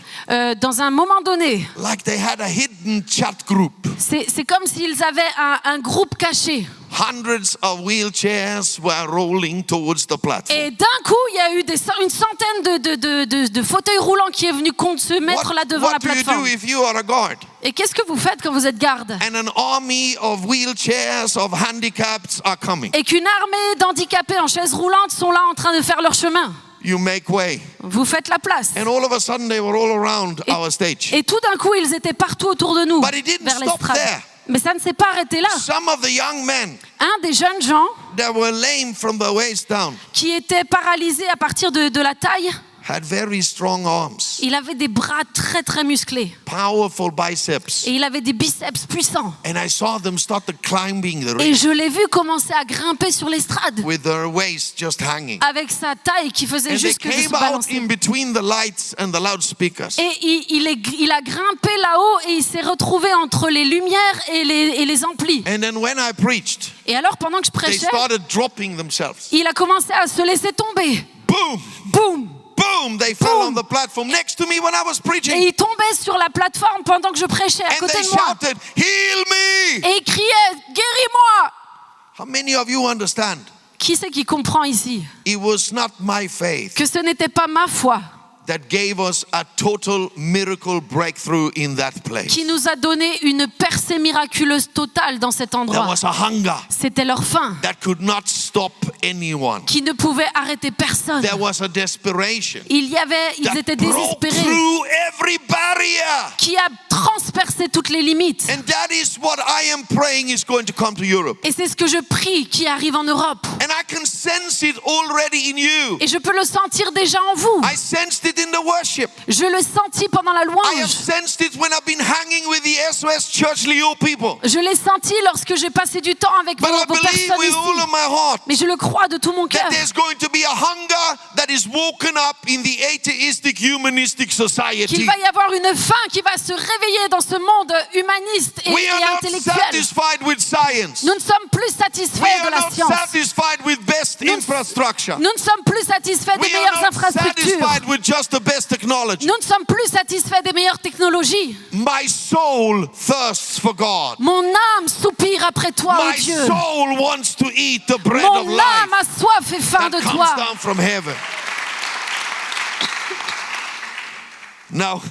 dans un moment donné, like they had a hidden chat group. c'est comme s'ils avaient un groupe caché. Hundreds of wheelchairs were rolling towards the platform. Et d'un coup, il y a eu une centaine de fauteuils roulants qui est venu se mettre là devant What la do you do plateforme. if you are a guard? Et qu'est-ce que vous faites quand vous êtes garde? And an army of wheelchairs, of handicaps are coming. Et qu'une armée d'handicapés en chaises roulantes sont là en train de faire leur chemin. You make way. Vous faites la place. And all of a sudden they were all around our stage. Et tout d'un coup, ils étaient partout autour de nous, But it didn't vers stop l'estrade. there. Mais ça ne s'est pas arrêté là. Some of the young men, Un des jeunes gens that were lame from the waist down qui était paralysé à partir de la taille. had very strong arms, Il avait des bras très très musclés powerful biceps. et il avait des biceps puissants. And I saw them start climbing the Et ring je l'ai vu commencer à grimper sur l'estrade with their waist just hanging. avec sa taille qui faisait And they juste que de se came out balancer. in between the lights and the loudspeakers. Et il a grimpé là-haut et il s'est retrouvé entre les lumières et les amplis. And then when I preached, Et alors pendant que je they prêchais, started dropping themselves. il a commencé à se laisser tomber. Boom, Boum! boom, they fell on the platform next to me when I was Et preaching. il tombait sur la plateforme pendant que je prêchais à And côté they de moi. shouted, "Heal me!" Et il criait, guéris-moi! How many of you understand? Qui c'est qui comprend ici It was not my faith que ce n'était pas ma foi that gave us a total miracle breakthrough in that place. qui nous a donné une percée miraculeuse totale dans cet There endroit? was a hunger C'était leur faim that could not stop anyone. qui ne pouvait arrêter personne. There was a desperation Ils that étaient broke désespérés, through every barrier. qui a transpercé toutes les limites. And that is what I am praying is going to come to Europe. Et c'est ce que je prie qui arrive en Europe. And I can sense it already in you. Et je peux le sentir déjà en vous. I sensed it in the worship. Je le sentis pendant la I have louange. sensed it when I've been hanging with the SOS Church Leo people. Je l'ai senti lorsque j'ai passé du temps avec But I vos believe personnes with all ici. of my heart Mais je le crois de tout mon cœur. that there's going to be a hunger that is woken up in the atheistic humanistic Qu'il society. va y avoir une faim qui va se réveiller dans ce monde humaniste We et are not intellectuel. satisfied with science. Nous ne sommes plus We satisfaits are de la not science. satisfied with best Nous- infrastructure. Nous ne sommes plus satisfaits des We are meilleures not infrastructures. satisfied with just the best technology. Nous ne sommes plus satisfaits des meilleures technologies. My soul thirsts for God. Mon âme soupire après toi, oh My Dieu. soul wants to eat the bread of Mon life âme a soif et faim that de comes toi. down from heaven. Now,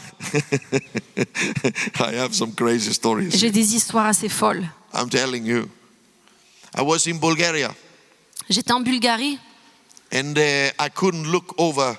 I have some crazy stories. J'ai des histoires assez folles. I'm telling you. I was in Bulgaria J'étais en Bulgarie and I couldn't look over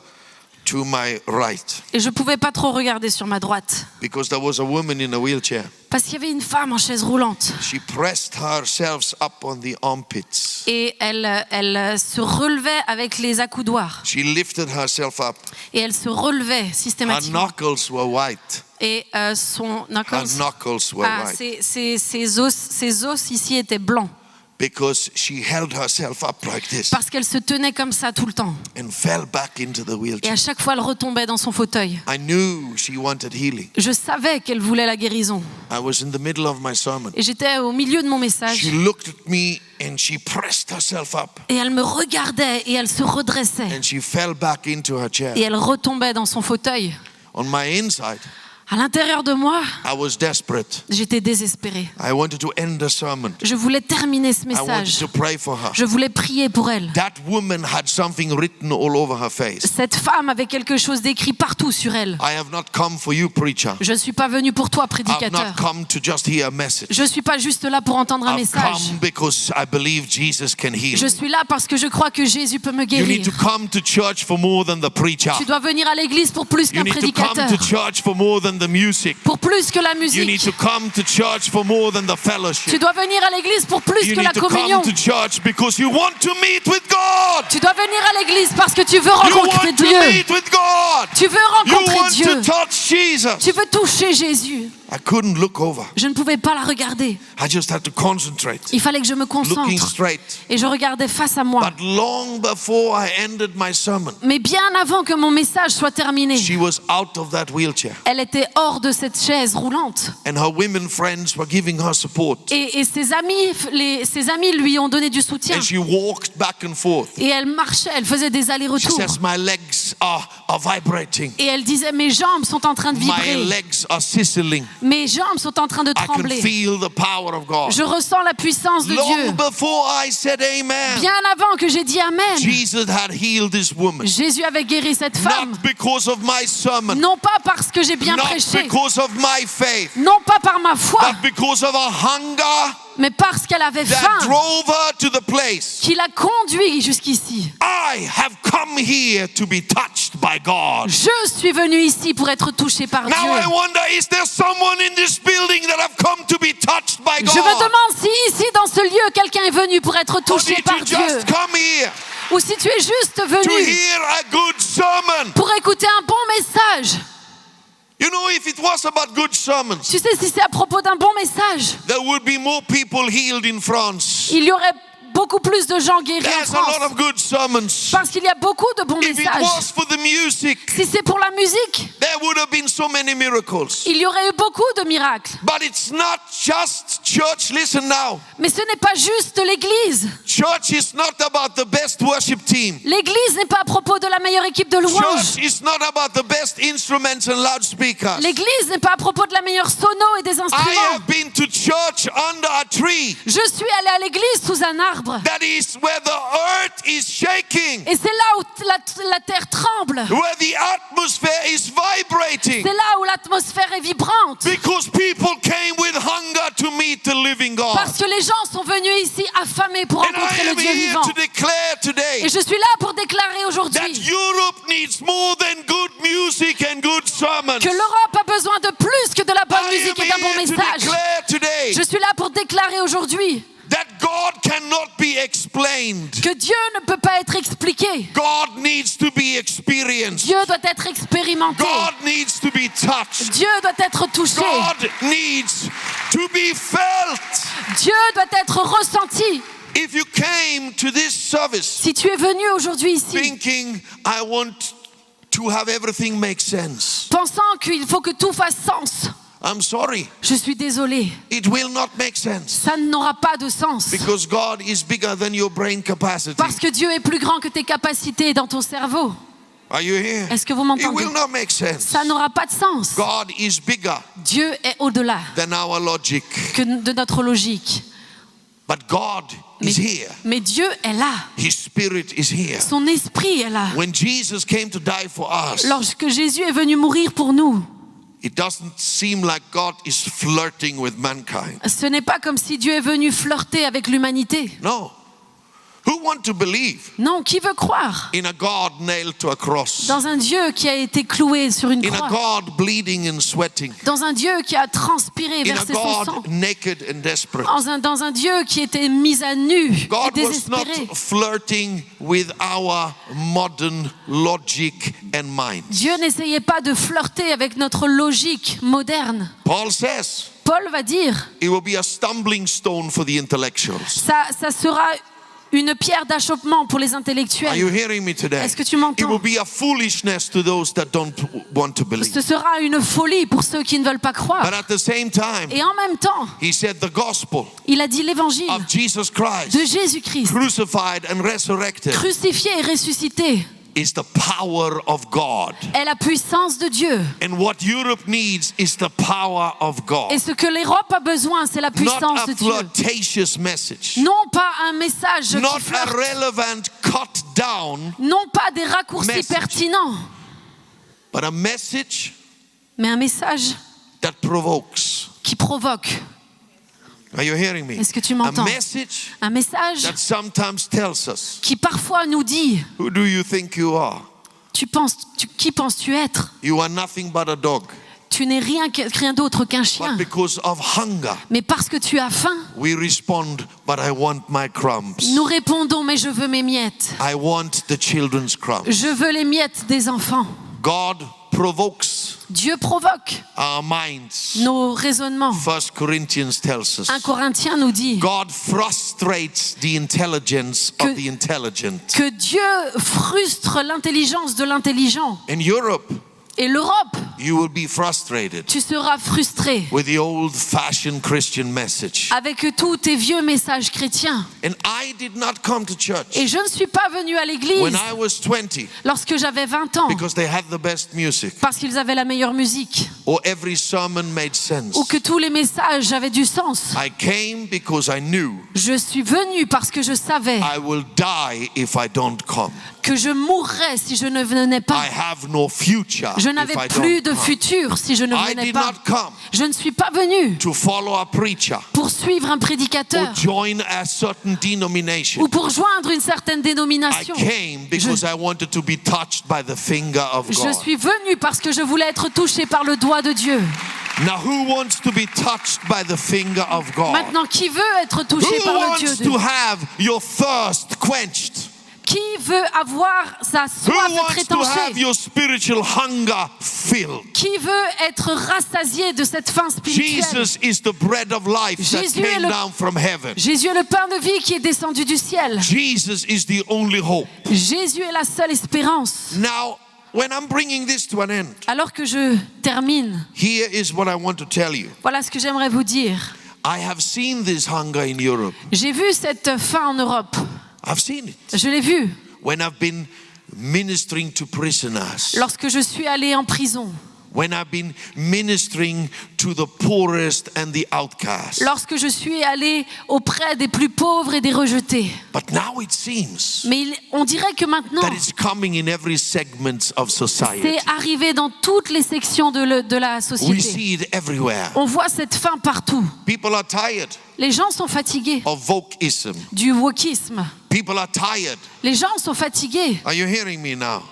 to my right et je ne pouvais pas trop regarder sur ma droite because there was a woman in a wheelchair. parce qu'il y avait une femme en chaise roulante She pressed herself up on the armpits. et elle se relevait avec les accoudoirs She lifted herself up. et elle se relevait Her systématiquement. knuckles were white. Et son Her knuckles were ah, white ses os ici étaient blancs because she held herself up like this parce qu'elle se tenait comme ça tout le temps. and fell back into the Et wheelchair. à chaque fois, elle retombait dans son fauteuil. I knew she wanted healing. Je savais qu'elle voulait la guérison. I was in the middle of my sermon. Et j'étais au milieu de mon message. She looked at me and she pressed herself up Et elle me regardait et elle se redressait. and she fell back into her chair. Et elle retombait dans son fauteuil. On my inside, À l'intérieur de moi, I was desperate. j'étais désespérée. I wanted to end the sermon. Je voulais terminer ce I wanted message. to pray for her. Je voulais prier pour elle. That woman had something written all over her face. Cette femme avait quelque chose d'écrit partout sur elle. I have not come for you, preacher. Je ne suis pas venue pour toi, I've prédicateur. not come to just hear a message. Je ne suis pas juste là pour entendre un I've message. come because I believe Jesus can heal. Je suis là parce que je crois que Jésus peut me You need guérir. to come to church for more than the preacher. Tu dois venir à l'église pour plus You qu'un need to come prédicateur, to church for more than the music. pour plus que la You need musique. to come to church for more than the Tu fellowship. dois venir à l'église pour plus You que la need to communion. come to church because you want to meet with God. Tu dois venir à l'église parce que tu veux You rencontrer want to Dieu. meet with God. Tu veux You rencontrer want Dieu. to touch Jesus. Tu veux toucher Jésus. I couldn't look over. Je ne pouvais pas la regarder. I just had to concentrate. Il fallait que je me Looking concentre. straight. Et je regardais face à moi. But long before I ended my sermon, Mais bien avant que mon message soit terminé, she was out of that wheelchair. elle était hors de cette chaise roulante. And her women friends were giving her support. Et ses amis lui ont donné du soutien. And she walked back and forth. Et elle marchait, elle faisait des She allers-retours. says, my legs are vibrating. Et elle disait, mes jambes sont en train de My vibrer. legs are sizzling. Mes jambes sont en train de I can trembler. feel the power of God. Je ressens la puissance de Long Dieu. before I said amen, Bien avant que j'ai dit Amen, Jesus had healed this woman. Jésus avait guéri cette femme. Not because of my sermon, Non pas parce que j'ai bien not prêché, because of my faith, non pas par ma foi, but because of a hunger mais parce qu'elle avait that faim, drove her to the place. qui l'a conduit jusqu'ici. I have come here to be touched by God. Je suis venu ici pour être touché par Now I Dieu. wonder, is there someone in this building that have come to be touched by Je me God? demande si ici dans ce lieu, Dieu, quelqu'un est venu pour être Or touché did par you Dieu, just come here ou si tu es juste to venu hear a good sermon? pour écouter un bon message. You know, if it was about good sermons, Tu sais, si c'est à propos d'un bon message, there would be more people healed in France. il y aurait beaucoup plus de gens guéris en There's a lot France. of good sermons. Parce qu'il y a beaucoup de bons If it messages. was for the music, Si c'est pour la musique, there would have been so many miracles. il y aurait eu beaucoup de miracles. But it's not just church. Listen now. Mais ce n'est pas juste l'église. Church is not about the best worship team. L'église n'est pas à propos de la meilleure équipe de louange. Church is not about the best instruments and loudspeakers. L'église n'est pas à propos de la meilleure sono et des I instruments. have been to church under a tree. Je suis allée à l'église sous un arbre. That is where the earth is shaking, Et c'est là où la terre tremble. where the atmosphere is vibrating. C'est là où l'atmosphère est vibrante. Because people came with hunger to meet the living God. Parce que les gens sont venus ici affamés pour And I rencontrer le am Dieu here vivant. to declare Et today je suis là pour déclarer that aujourd'hui Europe needs more than good music and good sermons. que l'Europe a besoin de plus que de la bonne I musique et am d'un bon here to message. declare today Je suis là pour déclarer aujourd'hui that God cannot be explained. que Dieu ne peut pas être expliqué. God needs to be experienced. Dieu doit être expérimenté. God needs to be touched. Dieu doit être touché. God needs to be felt. Dieu doit être ressenti. If you came to this service Si tu es venu aujourd'hui ici, thinking, I want to have everything make sense, pensant qu'il faut que tout fasse sens, I'm sorry, je suis désolée. it will not make sense. Ça n'aura pas de sens. Because God is bigger than your brain capacity. Parce que Dieu est plus grand que tes capacités dans ton cerveau. Are you here? Est-ce que vous It m'entendez? will not make sense. Ça n'aura pas de sens. God is bigger Dieu est au-delà than our logic. que de notre logique. But God is here. Mais Dieu est là. His spirit is here. Son esprit est là. When Jesus came to die for us, Lorsque Jésus est venu mourir pour nous, it doesn't seem like God is flirting with mankind. ce n'est pas comme si Dieu est venu flirter avec l'humanité. No. Who want to believe Non, qui veut croire in a God nailed to a cross? dans un Dieu qui a été cloué sur une In a croix, God bleeding and sweating? dans un Dieu qui a transpiré, In a versé son sang, God naked and desperate? dans un Dieu qui était mis à nu et God was not désespéré. flirting with our modern logic and mind. Dieu n'essayait pas de flirter avec notre logique moderne. Paul says Paul va dire, it will be a stumbling stone for the intellectuals. ça sera une pierre d'achoppement pour les Are you intellectuels. hearing me today? Est-ce que tu m'entends? It will be a foolishness to those that don't want to believe. Ce sera une folie pour ceux qui ne veulent pas croire. But at the same time, Et en même temps, he said the gospel il a dit l'évangile of Jesus Christ, de Jésus-Christ, crucified and resurrected, crucifié et ressuscité, is the power of God. est la puissance de Dieu. And what Europe needs is the power of God. Et ce que l'Europe a besoin, c'est la Not puissance a de Dieu. flirtatious message. Non pas un message Not qui a flirte, relevant cut down, non pas des raccourcis message. pertinents, but a message mais un message that provokes. qui provoque. Are you hearing me? Est-ce que tu A m'entends? message Un message that sometimes tells us, qui parfois nous dit, who do you think you are? qui penses-tu être? You are nothing but a dog. Tu n'es rien d'autre qu'un chien. But because of hunger, Mais parce que tu as faim, we respond, but I want my crumbs. nous répondons, mais je veux mes miettes. I want the children's crumbs. Je veux les miettes des enfants. God provokes Dieu provoque our minds. nos raisonnements. 1 Corinthians tells us. 1 Corinthiens nous dit God frustrates the intelligence of the intelligent. que Dieu frustre l'intelligence de l'intelligent. In Europe, Et l'Europe, you will be frustrated tu seras frustré with the old-fashioned Christian message. avec tous tes vieux messages chrétiens. And I did not come to church Et je ne suis pas venu à when l'église I was 20 lorsque j'avais 20 ans because they had the best music, parce qu'ils avaient la meilleure musique or every sermon made sense. ou que tous les messages avaient du sens. I came because I knew Je suis venu parce que je savais I will die if I don't come. que je mourrais si je ne venais pas. I have no future Je if n'avais I plus don't de come. futur si je ne I venais did pas. not come Je ne suis pas venu to follow a preacher pour suivre un or prédicateur join a certain denomination. ou pour joindre une certaine I dénomination. came because I wanted to be touched by the finger of Je God. suis venu parce que je voulais être touché par le doigt de Dieu. Now, who wants to be touched by the finger of God? Maintenant, qui veut être touché Who par le Dieu wants de to Dieu? have your thirst quenched? Qui veut avoir sa Who soif être wants to have étanchée? your spiritual hunger filled? Qui veut être rassasié de cette faim spirituelle? Jesus is the bread of life that Jésus est came le- down from heaven. Jésus est le pain de vie qui est descendu du ciel. Jesus is the only hope. Jésus est la seule espérance. Now, when I'm bringing this to an end, Alors que je termine, here is what I want to tell you. voilà ce que j'aimerais vous dire. I have seen this hunger in Europe. J'ai vu cette faim en Europe. I've seen it. Je l'ai vu When I've been ministering to prisoners. lorsque je suis allée en prison, When I've been ministering to the poorest and the outcast. lorsque je suis allée auprès des plus pauvres et des rejetés. But now it seems Mais on dirait que maintenant, that it's coming in every segment of society. c'est arrivé dans toutes les sections de la We société. see it everywhere. On voit cette faim partout. People are tired Les gens sont fatigués of wokeism. du wokisme. People are tired. Les gens sont fatigués. Are you hearing me now?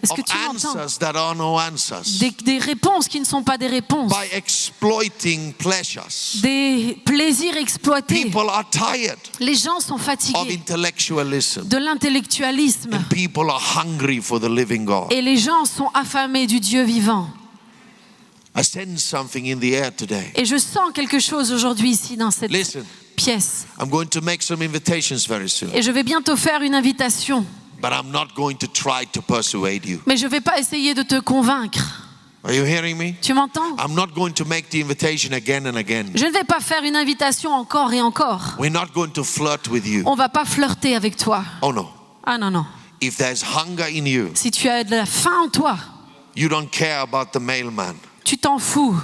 Est-ce que Of tu m'entends? answers that are no answers. Des réponses qui ne sont pas des réponses. By exploiting pleasures. Des plaisirs exploités. People are tired Les gens sont of fatigués intellectualism. de l'intellectualisme. And people are hungry for the living God. Et les gens sont affamés du Dieu vivant. I sense something in the air today. Et je sens quelque chose aujourd'hui ici dans cette Listen, pièce. I'm going to make some invitations very soon. Et je vais bientôt faire une invitation. But I'm not going to try to persuade you. Mais je ne vais pas essayer de te convaincre. Are you hearing me? Tu m'entends? I'm not going to make the invitation again and again. Je ne vais pas faire une invitation encore et encore. We're not going to flirt with you. On ne va pas flirter avec toi. Oh no. Ah non, non. If there's hunger in you, Si tu as de la faim en toi, you don't care about the mailman. tu t'en fous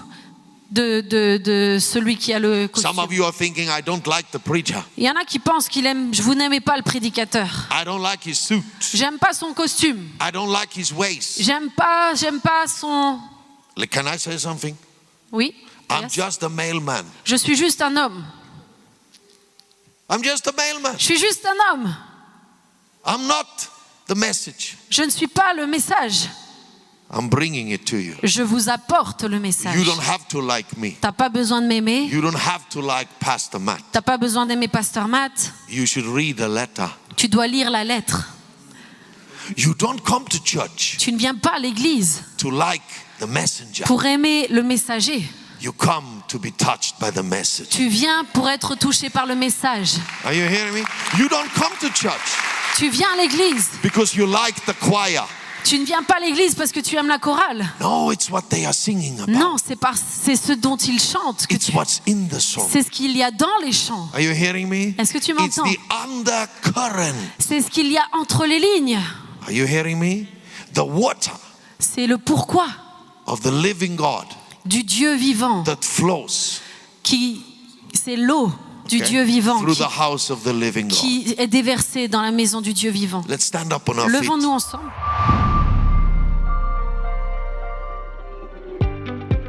de celui qui a le Some of costume. you are thinking, I don't like the preacher. Il y en a qui pensent qu'il aime. Vous n'aimez pas le prédicateur. I don't like his suit. J'aime pas son costume. I don't like his waist. J'aime pas son. Can I say something? Oui. I'm Yes. just a mailman. Je suis juste un homme. I'm just a mailman. Je suis juste un homme. I'm not the message. Je ne suis pas le message. I'm bringing it to you. Je vous apporte le message. You don't have to like me. T'as pas besoin de m'aimer. You don't have to like Pastor Matt. T'as pas besoin d'aimer Pasteur Matt. You should read the letter. Tu dois lire la lettre. You don't come to church Tu ne viens pas à l'église to like the messenger. pour aimer le messager. You come to be touched by the message. Tu viens pour être touché par le message. Are you hearing me? You don't come to church Tu viens à l'église. because you like the choir. Tu ne viens pas à l'église parce que tu aimes la chorale. No, it's what they are singing about. Non, c'est ce dont ils chantent que It's tu. what's in the song. C'est ce qu'il y a dans les chants. Are you hearing me? Est-ce que tu It's m'entends? the undercurrent. C'est ce qu'il y a entre les lignes. Are you hearing me? The water C'est le pourquoi of the living God du Dieu vivant. that flows C'est l'eau du okay, Dieu vivant through the house of the living God. qui est déversée dans la maison du Dieu vivant. Let's stand up on our feet. Levons-nous ensemble.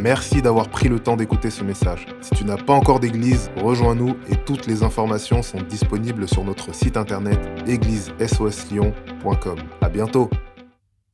Merci d'avoir pris le temps d'écouter ce message. Si tu n'as pas encore d'église, rejoins-nous et toutes les informations sont disponibles sur notre site internet églisesoslyon.com. À bientôt.